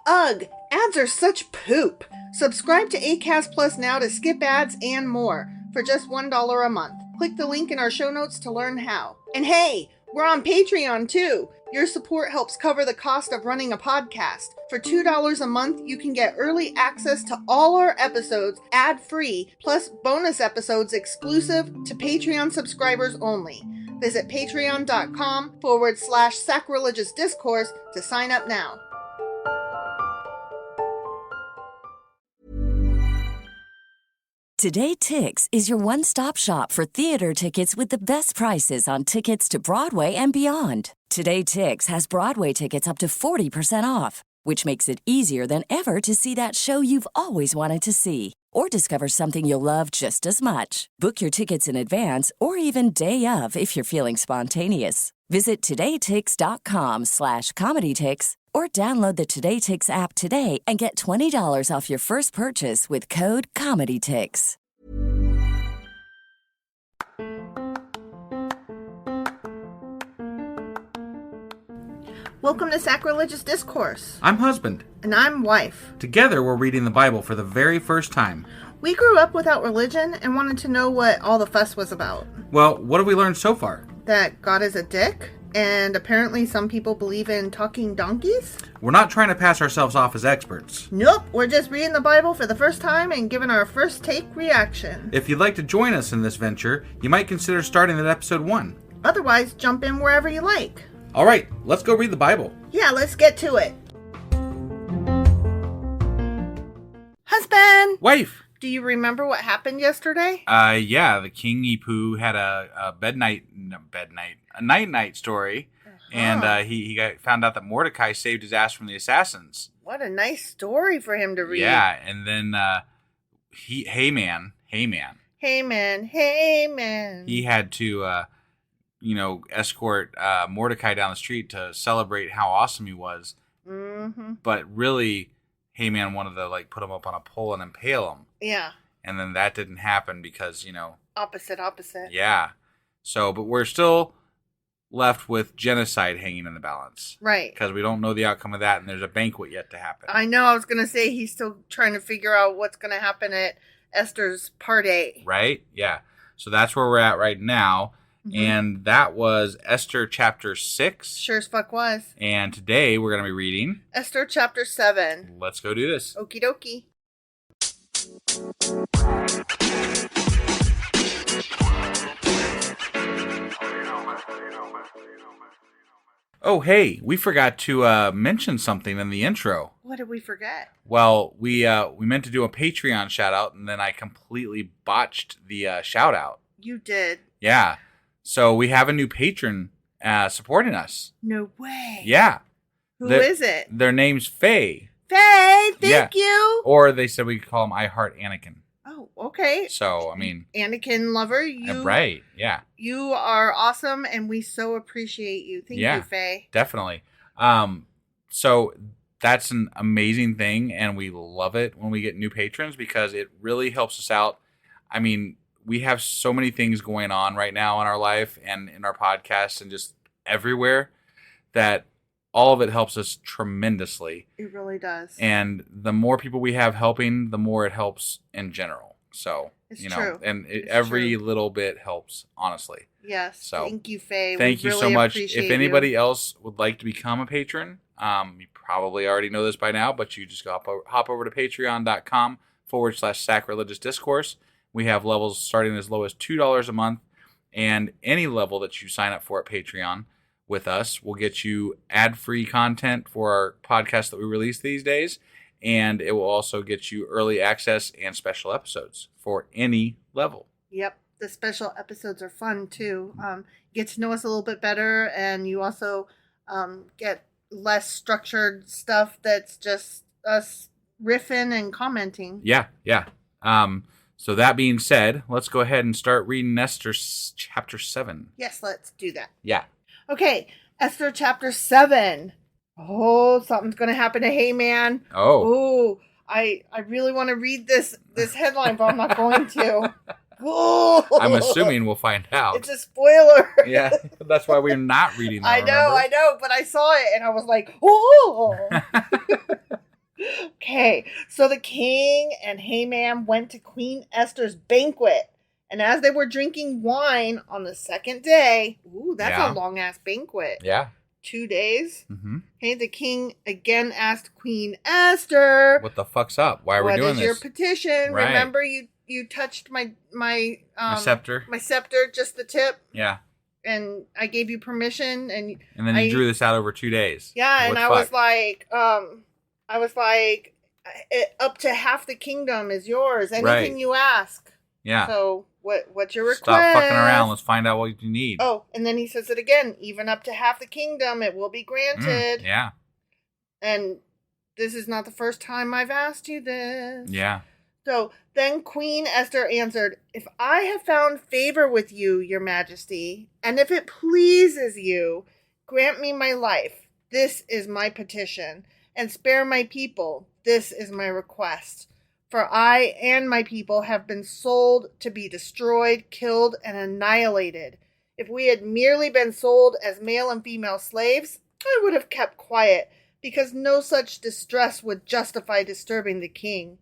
Ugh, ads are such poop. Subscribe to Acast Plus now to skip ads and more for just $1 a month. Click the link in our show notes to learn how. And hey, we're on Patreon too. Your support helps cover the cost of running a podcast. For $2 a month, you can get early access to all our episodes ad-free, plus bonus episodes exclusive to Patreon subscribers only. Visit patreon.com/sacrilegious discourse to sign up now. Today Tix is your one-stop shop for theater tickets with the best prices on tickets to Broadway and beyond. Today Tix has Broadway tickets up to 40% off, which makes it easier than ever to see that show you've always wanted to see, or discover something you'll love just as much. Book your tickets in advance or even day of if you're feeling spontaneous. Visit todaytix.com/comedytix or download the Today Tix app today and get $20 off your first purchase with code COMEDYTIX. Welcome to Sacrilegious Discourse. I'm husband. And I'm wife. Together, we're reading the Bible for the very first time. We grew up without religion and wanted to know what all the fuss was about. Well, what have we learned so far? That God is a dick, and apparently some people believe in talking donkeys? We're not trying to pass ourselves off as experts. Nope, we're just reading the Bible for the first time and giving our first take reaction. If you'd like to join us in this venture, you might consider starting at episode 1. Otherwise, jump in wherever you like. All right, let's go read the Bible. Yeah, let's get to it. Husband! Wife! Do you remember what happened yesterday? Yeah, the King Eepoo had a night story, and he found out that Mordecai saved his ass from the assassins. What a nice story for him to read. Yeah, and then Haman. Hey man. He had to escort Mordecai down the street to celebrate how awesome he was. Mm-hmm. But really, Haman wanted to put him up on a pole and impale him. Yeah. And then that didn't happen because, Opposite. Yeah. So, but we're still left with genocide hanging in the balance. Right. Because we don't know the outcome of that, and there's a banquet yet to happen. I know. I was going to say he's still trying to figure out what's going to happen at Esther's part 8. Right? Yeah. So that's where we're at right now. Mm-hmm. And that was Esther chapter 6. Sure as fuck was. And today we're going to be reading Esther chapter 7. Let's go do this. Okie dokie. Oh, hey, we forgot to mention something in the intro. What did we forget? Well, we meant to do a Patreon shout out, and then I completely botched the shout out. You did. Yeah. So we have a new patron supporting us. No way. Yeah. Who is it? Their name's Faye. Faye, thank you. Or they said we could call him I Heart Anakin. Oh, okay. So, I mean... Anakin lover, right, yeah. You are awesome, and we so appreciate you. Thank you, Faye. Definitely. So that's an amazing thing, and we love it when we get new patrons because it really helps us out. I mean, we have so many things going on right now in our life and in our podcast and just everywhere that all of it helps us tremendously. It really does. And the more people we have helping, the more it helps in general. So, it's true. And every little bit helps, honestly. Yes. So, thank you, Faye. Thank you so much. If anybody else would like to become a patron, you probably already know this by now, but you just hop over to patreon.com/sacrilegious discourse. We have levels starting as low as $2 a month, and any level that you sign up for at Patreon with us will get you ad-free content for our podcast that we release these days, and it will also get you early access and special episodes for any level. Yep, the special episodes are fun too. Get to know us a little bit better, and you also get less structured stuff that's just us riffing and commenting. Yeah. So that being said, let's go ahead and start reading Esther chapter 7. Yes, let's do that. Yeah. Okay, Esther chapter 7. Oh, something's going to happen to Haman. Oh. I really want to read this headline, but I'm not going to. Oh. I'm assuming we'll find out. It's a spoiler. Yeah, that's why we're not reading that. I know, but I saw it and I was like, oh. Okay, so the king and Haman went to Queen Esther's banquet. And as they were drinking wine on the second day, ooh, that's a long-ass banquet. Yeah. 2 days. Mm-hmm. Okay, the king again asked Queen Esther, "What the fuck's up? Why are we doing this? What is your petition? Right. Remember you touched my scepter? My scepter, just the tip. Yeah. And I gave you permission, and then you drew this out over 2 days. Yeah, and I was like, up to half the kingdom is yours. Anything you ask. Yeah. So what's your request? Stop fucking around. Let's find out what you need. Oh, and then he says it again. Even up to half the kingdom, it will be granted. Yeah. And this is not the first time I've asked you this. Yeah. So then Queen Esther answered, "If I have found favor with you, your majesty, and if it pleases you, grant me my life. This is my petition. And spare my people. This is my request. For I and my people have been sold to be destroyed, killed, and annihilated. If we had merely been sold as male and female slaves, I would have kept quiet, because no such distress would justify disturbing the king."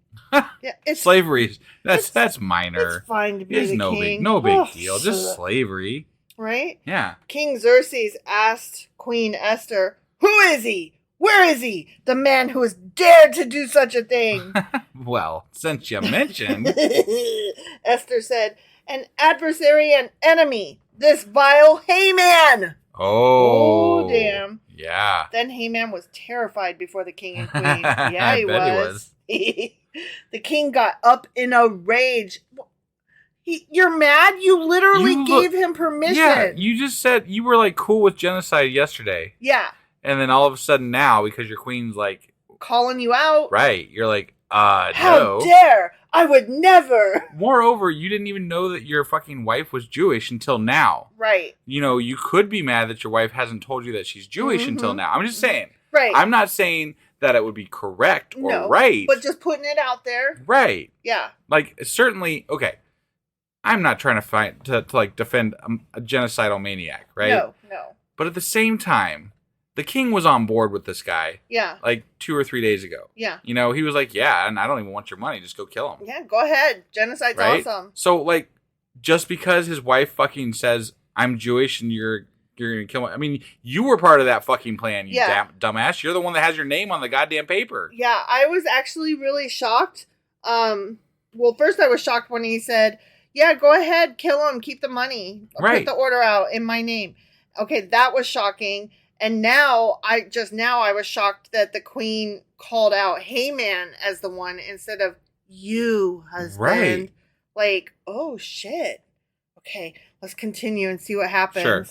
Yeah, slavery. That's minor. It's fine to be the king. No big deal. Just slavery. Right? Yeah. King Xerxes asked Queen Esther, "Who is he? Where is he? The man who has dared to do such a thing?" Well, since you mentioned. Esther said, "An adversary and enemy, this vile Haman." Oh, damn. Yeah. Then Haman was terrified before the king and queen. Yeah, he was. The king got up in a rage. You're mad? You literally gave him permission. Yeah, you just said you were like cool with genocide yesterday. Yeah. And then all of a sudden now, because your queen's like calling you out. Right. You're like, How no. dare! I would never. Moreover, you didn't even know that your fucking wife was Jewish until now. Right. You know, you could be mad that your wife hasn't told you that she's Jewish until now. I'm just saying. Right. I'm not saying that it would be correct or right. But just putting it out there. Right. Yeah. Like, certainly, okay. I'm not trying to fight to like defend a genocidal maniac, right? No. But at the same time, the king was on board with this guy. Yeah. Like 2 or 3 days ago. Yeah. You know, he was like, yeah, and I don't even want your money. Just go kill him. Yeah, go ahead. Genocide's awesome. So, like, just because his wife fucking says, I'm Jewish and you're going to kill me. I mean, you were part of that fucking plan, you dumbass. You're the one that has your name on the goddamn paper. Yeah, I was actually really shocked. Well, first I was shocked when he said, yeah, go ahead, kill him, keep the money. Put the order out in my name. Okay, that was shocking. And now I was shocked that the queen called out Haman as the one instead of you, husband. Right. Like, oh shit. Okay, let's continue and see what happens. Sure.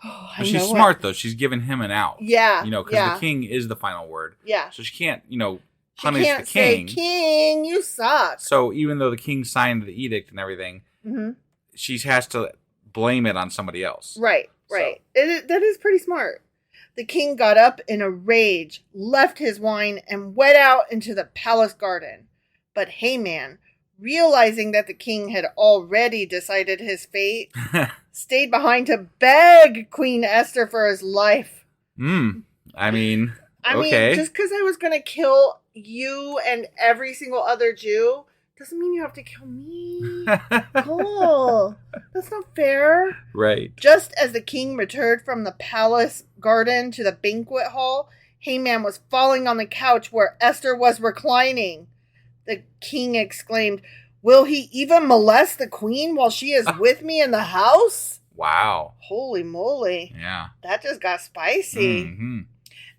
Oh, she's smart though. She's giving him an out. Yeah. You know, because the king is the final word. Yeah. So she can't, punish the king. Say, king, you suck. So even though the king signed the edict and everything, she has to blame it on somebody else. Right. That is pretty smart. The king got up in a rage, left his wine, and went out into the palace garden. But Haman, realizing that the king had already decided his fate, stayed behind to beg Queen Esther for his life. I mean, just because I was going to kill you and every single other Jew doesn't mean you have to kill me. Cool. That's not fair. Right. Just as the king returned from the palace garden to the banquet hall, Haman was falling on the couch where Esther was reclining. The king exclaimed, "Will he even molest the queen while she is with me in the house?" Wow. Holy moly. Yeah. That just got spicy. Mm-hmm.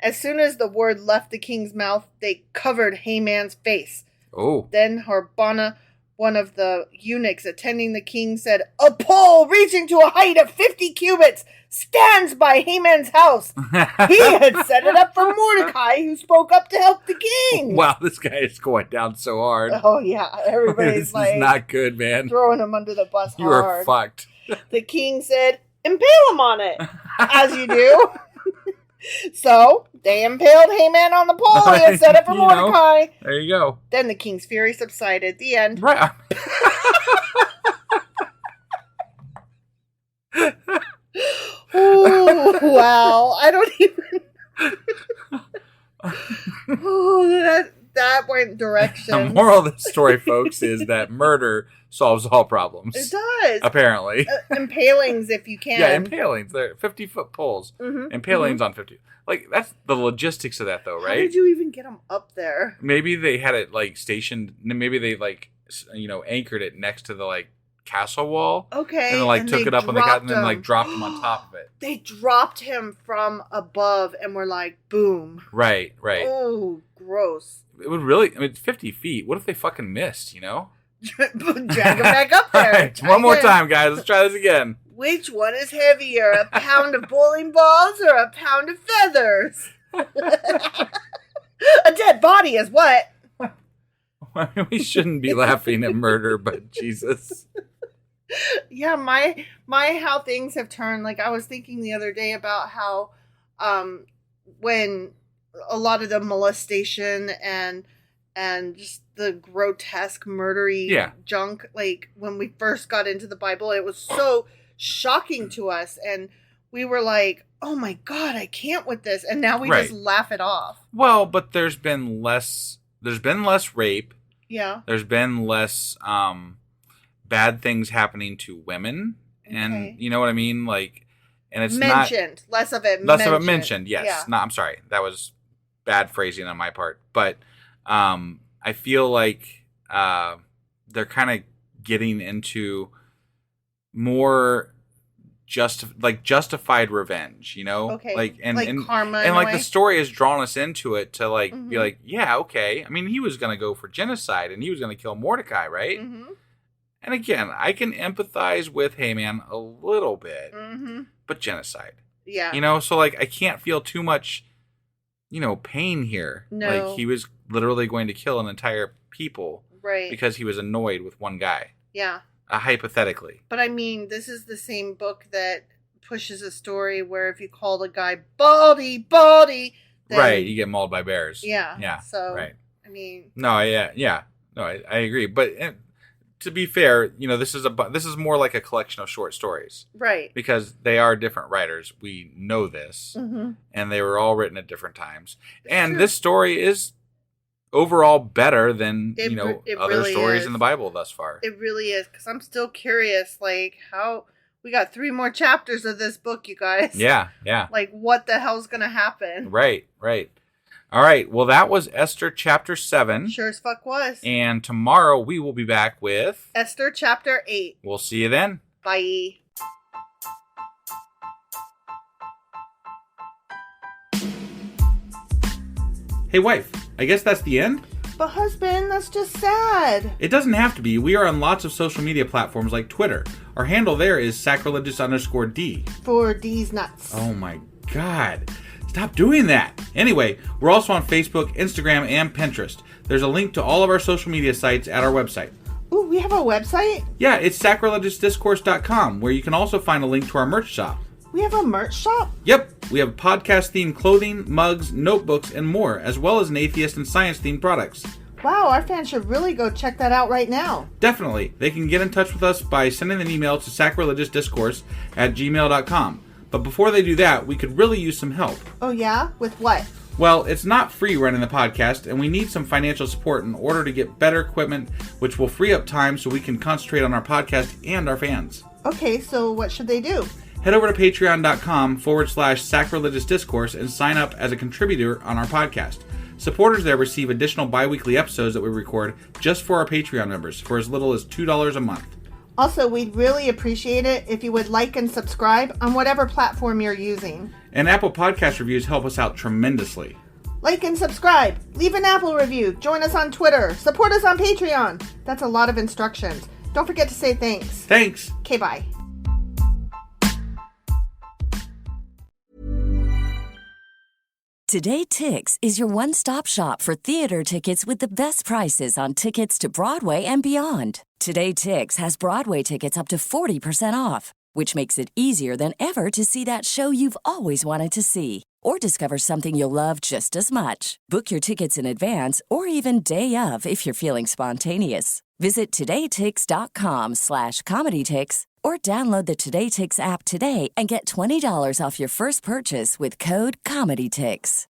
As soon as the word left the king's mouth, they covered Haman's face. Oh. Then Harbona, one of the eunuchs attending the king, said, "A pole reaching to a height of 50 cubits stands by Haman's house. He had set it up for Mordecai, who spoke up to help the king." Wow, this guy is going down so hard. Oh, yeah. Everybody's this is not good, man. Throwing him under the bus hard. You are fucked. The king said, "Impale him on it," as you do. So, they impaled Haman on the pole and set it for Mordecai. There you go. Then the king's fury subsided. The end. Right. Oh, wow. I don't even... that went directions. The moral of the story, folks, is that murder solves all problems. It does. Apparently. Impalings, if you can. Yeah, impalings. They're 50-foot poles. Mm-hmm. Impalings on 50. Like, that's the logistics of that, though, right? How did you even get them up there? Maybe they had it, like, stationed. Maybe they, like, anchored it next to the, like, castle wall. Okay. And then, like, took it up on the and then, like, dropped him on top of it. They dropped him from above and were like, boom. Right. Oh, gross. It would really, it's 50 feet. What if they fucking missed, Drag him back up there. Right, one more time, guys. Let's try this again. Which one is heavier, a pound of bowling balls or a pound of feathers? A dead body is what? I mean, we shouldn't be laughing at murder, but Jesus. Yeah, my how things have turned. Like, I was thinking the other day about how when a lot of the molestation and just the grotesque murdery junk, like when we first got into the Bible, it was so shocking to us, and we were like, oh my God, I can't with this, and now we just laugh it off. Well, but there's been less rape. Yeah. There's been less bad things happening to women, and you know what I mean? Like, and it's mentioned. Less of it mentioned, yes. Yeah. No, I'm sorry. That was bad phrasing on my part. But I feel like they're kind of getting into more justified revenge, Okay. Like and karma, and like the story has drawn us into it to like be like, yeah, okay. I mean, he was gonna go for genocide and he was gonna kill Mordecai, right? Mm-hmm. And again, I can empathize with, hey man, a little bit, but genocide, yeah, so like I can't feel too much, pain here. No, like he was literally going to kill an entire people, right? Because he was annoyed with one guy. Yeah. Hypothetically. But I mean, this is the same book that pushes a story where if you called a guy baldy, then, right, you get mauled by bears. Yeah. Yeah. So, right. I mean. No, yeah. No, I agree. But to be fair, this is more like a collection of short stories. Right. Because they are different writers. We know this. Mm-hmm. And they were all written at different times. And this story is overall better than other stories in the Bible thus far. It really is, because I'm still curious, like, how we got 3 more chapters of this book, you guys. Yeah. Like, what the hell's gonna happen? Right. All right. Well, that was Esther chapter 7. Sure as fuck was. And tomorrow we will be back with Esther chapter 8. We'll see you then. Bye. Hey, wife. I guess that's the end? But husband, that's just sad. It doesn't have to be. We are on lots of social media platforms like Twitter. Our handle there is sacrilegious_D. For D's nuts. Oh my God. Stop doing that. Anyway, we're also on Facebook, Instagram, and Pinterest. There's a link to all of our social media sites at our website. Ooh, we have a website? Yeah, it's sacrilegiousdiscourse.com, where you can also find a link to our merch shop. We have a merch shop? Yep. We have podcast-themed clothing, mugs, notebooks, and more, as well as an atheist and science-themed products. Wow, our fans should really go check that out right now. Definitely. They can get in touch with us by sending an email to sacrilegiousdiscourse@gmail.com. But before they do that, we could really use some help. Oh yeah? With what? Well, it's not free running the podcast, and we need some financial support in order to get better equipment, which will free up time so we can concentrate on our podcast and our fans. Okay, so what should they do? Head over to patreon.com/sacrilegiousdiscourse and sign up as a contributor on our podcast. Supporters there receive additional bi-weekly episodes that we record just for our Patreon members for as little as $2 a month. Also, we'd really appreciate it if you would like and subscribe on whatever platform you're using. And Apple Podcast reviews help us out tremendously. Like and subscribe. Leave an Apple review. Join us on Twitter. Support us on Patreon. That's a lot of instructions. Don't forget to say thanks. Thanks. Okay, bye. Today Tix is your one-stop shop for theater tickets with the best prices on tickets to Broadway and beyond. Today Tix has Broadway tickets up to 40% off, which makes it easier than ever to see that show you've always wanted to see. Or discover something you'll love just as much. Book your tickets in advance or even day of if you're feeling spontaneous. Visit todaytix.com/comedytix or download the Today Tix app today and get $20 off your first purchase with code COMEDYTIX.